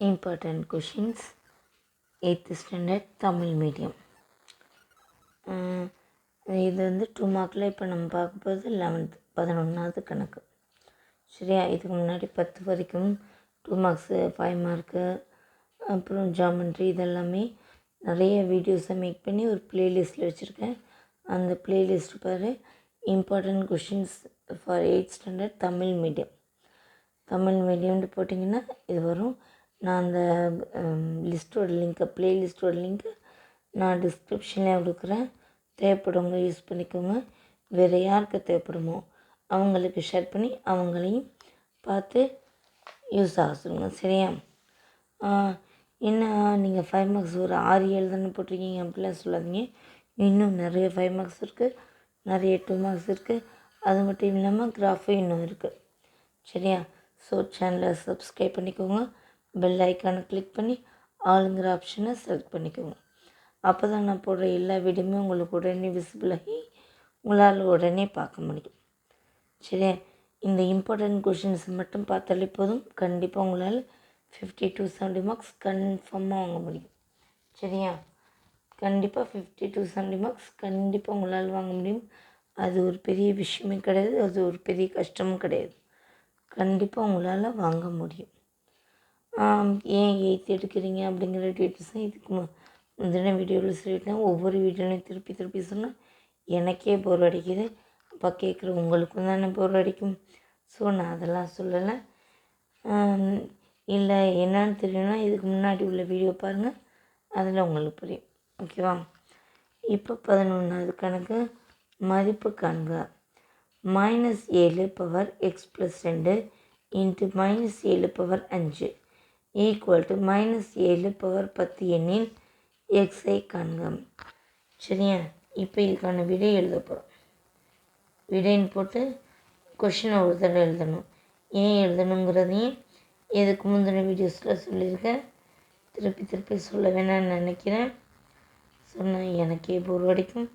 Important questions, 8th standard Tamil medium. இது வந்து 2 மார்க்கில் இப்போ நம்ம பார்க்க போகிறது 11th 11வது கணக்கு. சரியா? இதுக்கு முன்னாடி 10 வரைக்கும் 2 மார்க்ஸு 5 மார்க்கு அப்புறம் ஜாமெண்ட்ரி இதெல்லாமே நிறைய வீடியோஸை மேக் பண்ணி ஒரு ப்ளேலிஸ்ட்டில் வச்சுருக்கேன். அந்த ப்ளேலிஸ்ட் பாரு, important questions for 8th standard Tamil medium. Tamil மீடியம்னு போட்டிங்கன்னா இது வரும். நான் அந்த லிஸ்ட்டோட லிங்க்கை ப்ளேலிஸ்ட்டோட லிங்க்கை நான் டிஸ்கிரிப்ஷன்லேயே கொடுக்குறேன். தேவைப்படுவங்க யூஸ் பண்ணிக்கோங்க. வேறு யாருக்கு தேவைப்படுமோ அவங்களுக்கு ஷேர் பண்ணி அவங்களையும் பார்த்து யூஸ் ஆக சொல்லுங்கள். சரியா? என்ன நீங்கள் 5 மார்க்ஸ் ஒரு 6 7 தானே போட்டிருக்கீங்க அப்படிலாம் சொல்லாதீங்க. இன்னும் நிறைய 5 மார்க்ஸ் இருக்குது, நிறைய 2 மார்க்ஸ் இருக்குது. அது மட்டும் இல்லாமல் கிராஃபும் இன்னும் இருக்குது. சரியா? ஸோ சேனலை சப்ஸ்கிரைப் பண்ணிக்கோங்க. பெல் ஐக்கானை கிளிக் பண்ணி ஆளுங்கிற ஆப்ஷனை செலக்ட் பண்ணிக்கோங்க. அப்போ தான் நான் போடுற எல்லா வீடியோமே உங்களுக்கு உடனே விசிபிள் ஆகி உங்களால் உடனே பார்க்க முடியும். சரியா? இந்த இம்பார்ட்டண்ட் கொஷின்ஸ் மட்டும் பார்த்தாலே போதும். கண்டிப்பாக உங்களால் 50 to 70 மார்க்ஸ் கன்ஃபார்மாக வாங்க முடியும். சரியா? கண்டிப்பாக 50 to 70 மார்க்ஸ் கண்டிப்பாக உங்களால் வாங்க முடியும். அது ஒரு பெரிய விஷயமே கிடையாது, அது ஒரு பெரிய கஷ்டமும் கிடையாது. கண்டிப்பாக உங்களால் வாங்க முடியும். ஏன் 8th எடுக்கிறீங்க அப்படிங்கிற டீட்டெயில்ஸும் இதுக்கு முந்தின வீடியோவில் சொல்லிட்டேன். ஒவ்வொரு வீடியோலையும் திருப்பி திருப்பி சொன்னால் எனக்கே போர் அடிக்குது. அப்போ கேட்குற உங்களுக்கும் தானே போர் அடிக்கும். ஸோ நான் அதெல்லாம் சொல்லலை. இல்லை என்னன்னு தெரியும்னா இதுக்கு முன்னாடி உள்ள வீடியோ பாருங்கள், அதில் உங்களுக்கு புரியும். ஓகேவா? இப்போ 11வது கணக்கு, மதிப்பு காண்க. -7 power x+2 into -7 power 5 equal to -7 power 10 எண்ணில் எக்ஸை காண்க. சரியா? இப்போ இதுக்கான விடை எழுத போகிறோம். விடைன்னு போட்டு கொஷினை ஒரு தடவை எழுதணும். ஏன் எழுதணுங்கிறதையும் எதுக்கு முந்தின வீடியோஸில் சொல்லியிருக்கேன். திருப்பி திருப்பி சொல்ல வேணான்னு நினைக்கிறேன். சொன்னால் எனக்கே போர் அடிக்கும்.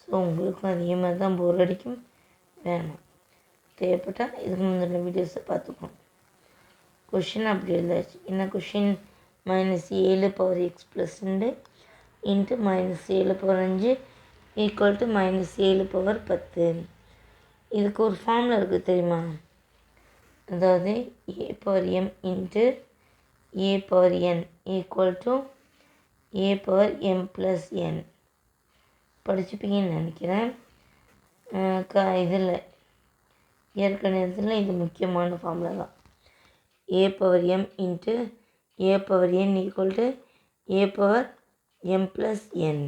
ஸோ உங்களுக்கும் அதே மாதிரி தான் போர் அடிக்கும். வேணாம். தேவைப்பட்டால் இதுக்கு முந்தின வீடியோஸை பார்த்துக்கணும். கொஷின் அப்படி எழுதாச்சு. என்ன question? -7 power x+2 into -7 power 5 equal to -7 power 10. இதுக்கு ஒரு ஃபார்முலா இருக்குது தெரியுமா? அதாவது a power m into a power n equal to a power m plus n. படிச்சுப்பீங்கன்னு நினைக்கிறேன். இதில் இயற்கணிதத்தில் இது முக்கியமான ஃபார்முலா தான். a power m into a power n equal to a power m plus n.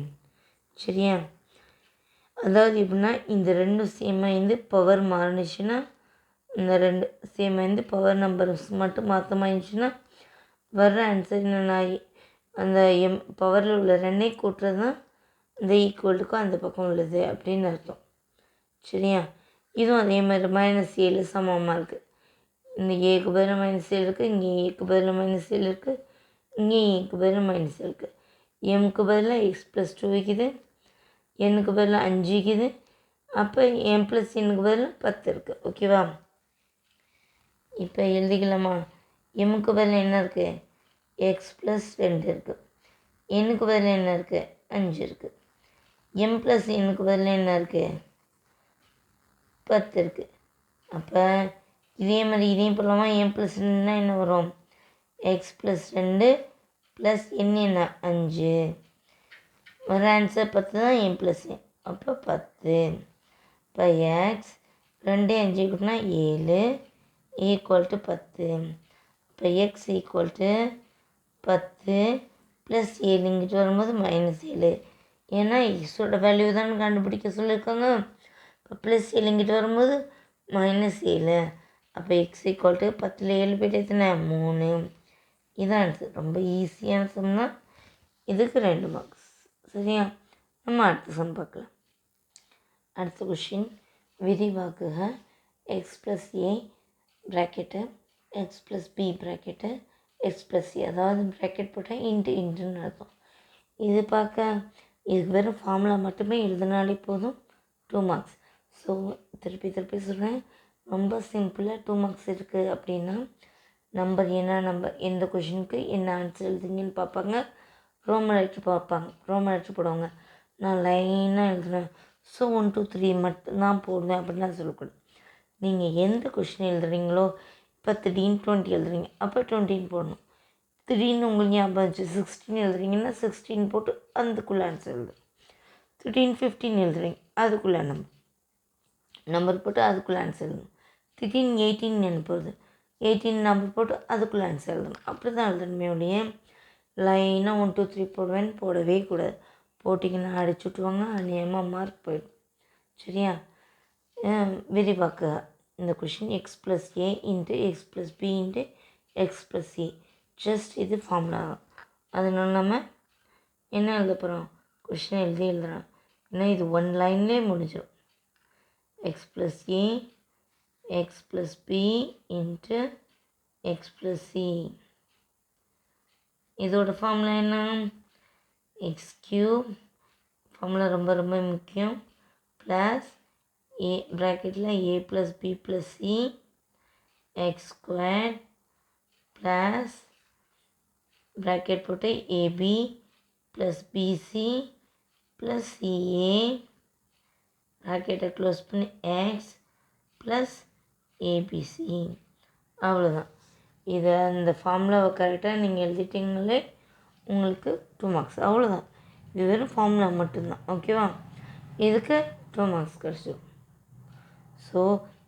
சரியா? அதாவது எப்படின்னா இந்த ரெண்டும் சேமாயிருந்து பவர் மாறினுச்சுன்னா, இந்த ரெண்டு சேமாயிருந்து பவர் நம்பர்ஸ் மட்டும் மாற்றமாக இருந்துச்சுன்னா வர்ற ஆன்சர் என்னென்ன, அந்த பவரில் உள்ள 2 கூட்டுறது தான் இந்த ஈக்குவல்ட்டுக்கும் அந்த பக்கம் உள்ளது அப்படின்னு அர்த்தம். சரியா? இதுவும் அதே மாதிரி -7 சமமாக இருக்குது. இந்த ஏக்கு பதில் -7 இருக்குது, இங்கே ஏக்கு பதில் -7 இருக்குது, இங்கே ஏக்கு பதில் -7 இருக்குது. எம்க்கு பதிலாக x+2 வைக்குது, எண்ணுக்கு பதிலாக 5 வைக்குது. அப்போ m ப்ளஸ் எண்ணுக்கு பதிலாக 10 இருக்குது. ஓகேவா? இப்போ எழுதிக்கலாமா? எம்முக்கு பதில் என்ன இருக்குது? x+2 இருக்குது. எண்ணுக்கு பதில் என்ன இருக்குது? 5 இருக்குது. m ப்ளஸ் எண்ணுக்கு பதில் என்ன இருக்குது? 10 இருக்குது. அப்போ இதே மாதிரி இதையும் போடலாமா? m ப்ளஸ் 2னா என்ன வரும்? x+2 ப்ளஸ் என்ன 5. வர ஆன்சர் 10 தான், m ப்ளஸ் n. அப்போ 10. இப்போ x 2 5 கூட்டினா 7 ஈக்குவல் டு 10. இப்போ x ஈக்குவல் டு 10 ப்ளஸ் 7 இங்கிட்டு வரும்போது -7. ஏன்னா எக்ஸோட வேல்யூ தானே கண்டுபிடிக்க சொல்லியிருக்காங்க. இப்போ ப்ளஸ் 7 இங்கிட்டு வரும்போது -7. அப்போ எக்ஸ் ஈக்குவல் டு 10ல் 7 போய்ட்டு எத்தனை? 3. இதான் ஆன்சர். ரொம்ப ஈஸியான சம் தான். இதுக்கு 2 மார்க்ஸ். சரியா? நம்ம அடுத்த சம் பார்க்கலாம். அடுத்த question, விரிவாக்குக. x+a bracket x+b bracket x+c, அதாவது ப்ராக்கெட் போட்டால் இன்ட்டுன்னு அர்த்தம். இது பார்க்க இதுக்கு வெறும் ஃபார்முலா மட்டுமே எழுதினாலே போதும், 2 மார்க்ஸ். ஸோ திருப்பி திருப்பி சொல்கிறேன், ரொம்ப சிம்பிளாக 2 மார்க்ஸ் இருக்குது அப்படின்னா நம்பர் என்ன நம்பர் எந்த கொஷினுக்கு என்ன ஆன்சர் எழுதுங்கன்னு பார்ப்பாங்க. ரோமன் லெட்டர் பார்ப்பாங்க. ரோமன் லெட்டர் போடுவாங்க. நான் லைனாக எழுதுறேன், ஸோ 1 2 3 மட்டும்தான் போடுவேன் அப்படின்லாம் சொல்லக்கூடாது. நீங்கள் எந்த கொஷின் எழுதுறீங்களோ, இப்போ திடீர்னு 20 எழுதுறீங்க, அப்போ 20 போடணும். திடீர்னு உங்களுக்கு ஞாபகம் இருந்துச்சு 16 எழுதுறீங்கன்னா 16 போட்டு அதுக்குள்ளே ஆன்சர் எழுது. திடீர்னு 15 எழுதுறீங்க, அதுக்குள்ளே நம்பர் போட்டு அதுக்குள்ளே ஆன்சர் எழுதணும். திடீர்னு 18 நினைப்போகுது, 18 நம்பர் போட்டு அதுக்குள்ளே ஆன்சர் எழுதணும். அப்படி தான் எழுதணுமே ஒழிய லைனாக 1 2 3 போடுவேன்னு போடவே கூடாது. போட்டிங்கன்னா அடிச்சு விட்டுருவாங்க, அநியமாக மார்க் போயிடும். சரியா? விரிவாக்க இந்த question x + a into x + b into x + a. Just இது ஃபார்முலா. அதனால நம்ம என்ன எழுத போகிறோம், கொஷின் எழுதுகிறோம். ஏன்னா இது 1 லைன்லேயே முடிஞ்சிடும். x + a x + b into x + c. இதோட ஃபார்முலா என்ன, x³ ஃபார்முலா ரொம்ப ரொம்ப முக்கியம், ப்ளஸ் a ப்ராக்கெட்டில் a + b + c x² plus bracket போட்டு ab plus bc plus ca ப்ராக்கெட்டை க்ளோஸ் பண்ணி x ப்ளஸ் abc. அவ்வளோதான். இதை அந்த ஃபார்முலாவை கரெக்டாக நீங்கள் எழுதிட்டிங்களே உங்களுக்கு 2 மார்க்ஸ். அவ்வளோதான். இது வெறும் ஃபார்முலா மட்டும்தான். ஓகேவா? இதுக்கு 2 மார்க்ஸ் கிடச்சிடும். ஸோ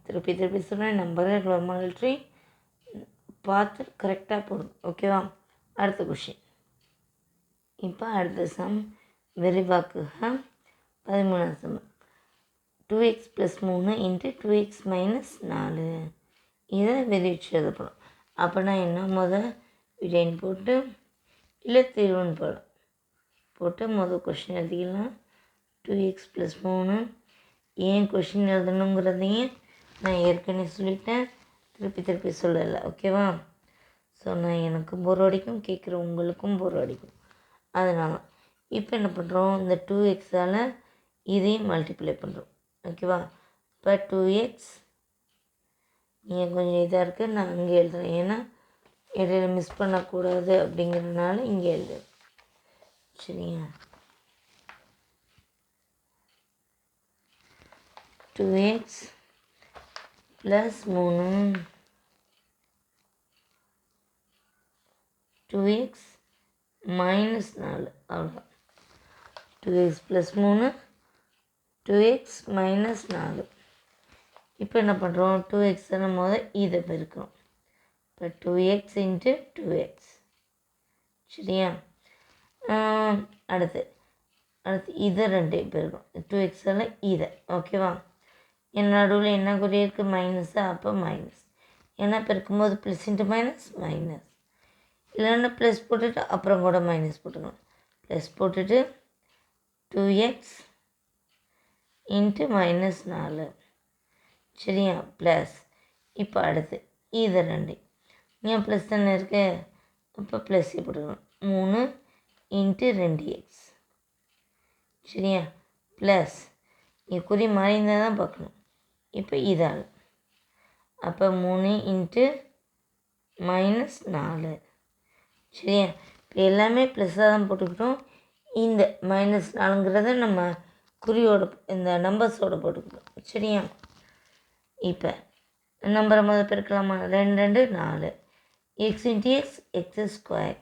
திருப்பி சொல்கிறேன், நம்பரை ரோமன் பார்த்து கரெக்டாக போடும். ஓகேவா? அடுத்த கொஷின். இப்போ அடுத்த சம் விரிவாக்குக 13ஆம் சம். 2x + 3 into 2x - 4. இதை விரிச்சு எழுதப்படும். அப்படின்னா என்ன, விடைன்னு போட்டு இல்லை தீர்வுன்னு போட்டு கொஷின் எழுதிக்கலாம். 2x + 3 ஏன் கொஷின் எழுதணுங்கிறதையும் நான் ஏற்கனவே சொல்லிட்டேன், திருப்பி சொல்லலை. ஓகேவா? ஸோ நான் எனக்கும் போர் அடிக்கும், கேட்குற உங்களுக்கும் போர் அடிக்கும். அதனால் இப்போ என்ன பண்ணுறோம், இந்த 2xஆல் இதையும் மல்டிப்ளை பண்ணுறோம். ஓகேவா? இப்போ 2x நீங்கள் கொஞ்சம் இதாக இருக்குது, நான் அங்கே எழுதுறேன். ஏன்னா இடையில மிஸ் பண்ணக்கூடாது அப்படிங்கிறதுனால இங்கே எழுதுறேன். சரியா? 2x + 3 2x - 4. அவ்வளோதான். 2x + 3 2x - 4. இப்போ என்ன பண்ணுறோம், 2x நம்ம இதை பெருக்கிறோம். இப்போ 2x இன்ட்டு 2x. சரியா? அடுத்து இதை 2 பெருக்கிறோம். 2xஆல் இதை. ஓகேவா? என் நடுவில் என்ன குறி இருக்குது, மைனஸு. அப்போ மைனஸ். ஏன்னா பெருக்கும்போது ப்ளஸ் இன்ட்டு மைனஸ் மைனஸ். இல்லைன்னா ப்ளஸ் போட்டுட்டு அப்புறம் கூட மைனஸ் போட்டுக்கணும். ப்ளஸ் போட்டுட்டு 2x இன்ட்டு -4. சரியா? ப்ளஸ். இப்போ அடுத்து இது 2 ஏன் ப்ளஸ் தானே இருக்கு, அப்போ ப்ளஸ்ஸே போட்டுக்கணும். 3 இன்ட்டு 2x. சரியா? ப்ளஸ் இங்கே குறி மறைந்தால் தான் பார்க்கணும். இப்போ இதால் அப்போ 3 இன்ட்டு -4. சரியா? இப்போ எல்லாமே ப்ளஸ்ஸாக தான் போட்டுக்கிட்டோம். இந்த -4ங்கிறத நம்ம குறியோட இந்த நம்பர்ஸோடு போட்டுக்கிட்டோம். சரியா? இப்போ நம்பரை பெருக்கலாமா, 2 2 4. x into X x²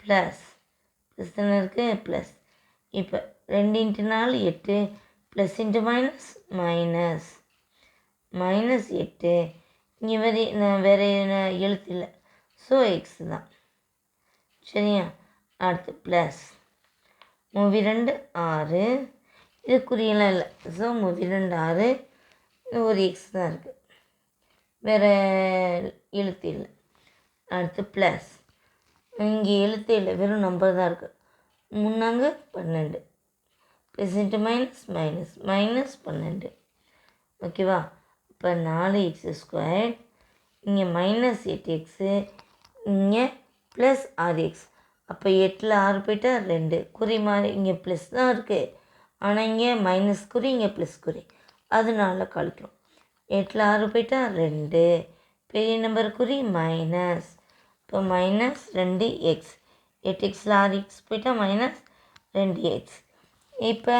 plus தானே இருக்குது, ப்ளஸ். இப்போ 2 into 4 8 plus into minus minus -8. இங்கே வேறு எழுத்து இல்லை, ஸோ எக்ஸ் தான். சரியா? அடுத்து ப்ளஸ் 3 2 6. இது குறியெல்லாம் இல்லை, ஸோ 3 2 6. ஒரு எக்ஸ் தான் இருக்குது, வேறு எழுத்து இல்லை. அடுத்து ப்ளஸ் இங்கே எழுத்து இல்லை, வெறும் நம்பர் தான் இருக்குது. 3 12 ப்ளஸ் இன்ட்டு மைனஸ் -12. ஓகேவா? இப்போ 4x², இங்கே -8x, இங்கே ப்ளஸ் 6x. அப்போ 8ல் 6 போயிட்டா 2. குறி மாதிரி இங்கே ப்ளஸ் தான் இருக்குது, ஆனால் இங்கே மைனஸ் குறி, இங்கே ப்ளஸ் குறி, அதனால கழிக்கிறோம். 8ல் 6 போயிட்டா 2. பெரிய நம்பர் குறி மைனஸ். இப்போ மைனஸ் 2x. 8xல் 6x போயிட்டா மைனஸ் 2x. இப்போ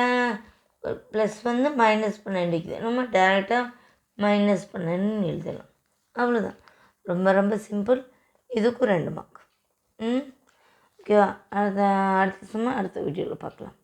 ப்ளஸ் வந்து மைனஸ் பண்ண வேண்டியது, நம்ம டேரெக்டாக மைனஸ் பண்ணணும்னு எழுதலாம். அவ்வளோதான், ரொம்ப ரொம்ப சிம்பிள். இதுக்கும் 2 மார்க். ஓகேவா? அடுத்த சும்மா அடுத்த வீடியோவில் பார்க்கலாம்.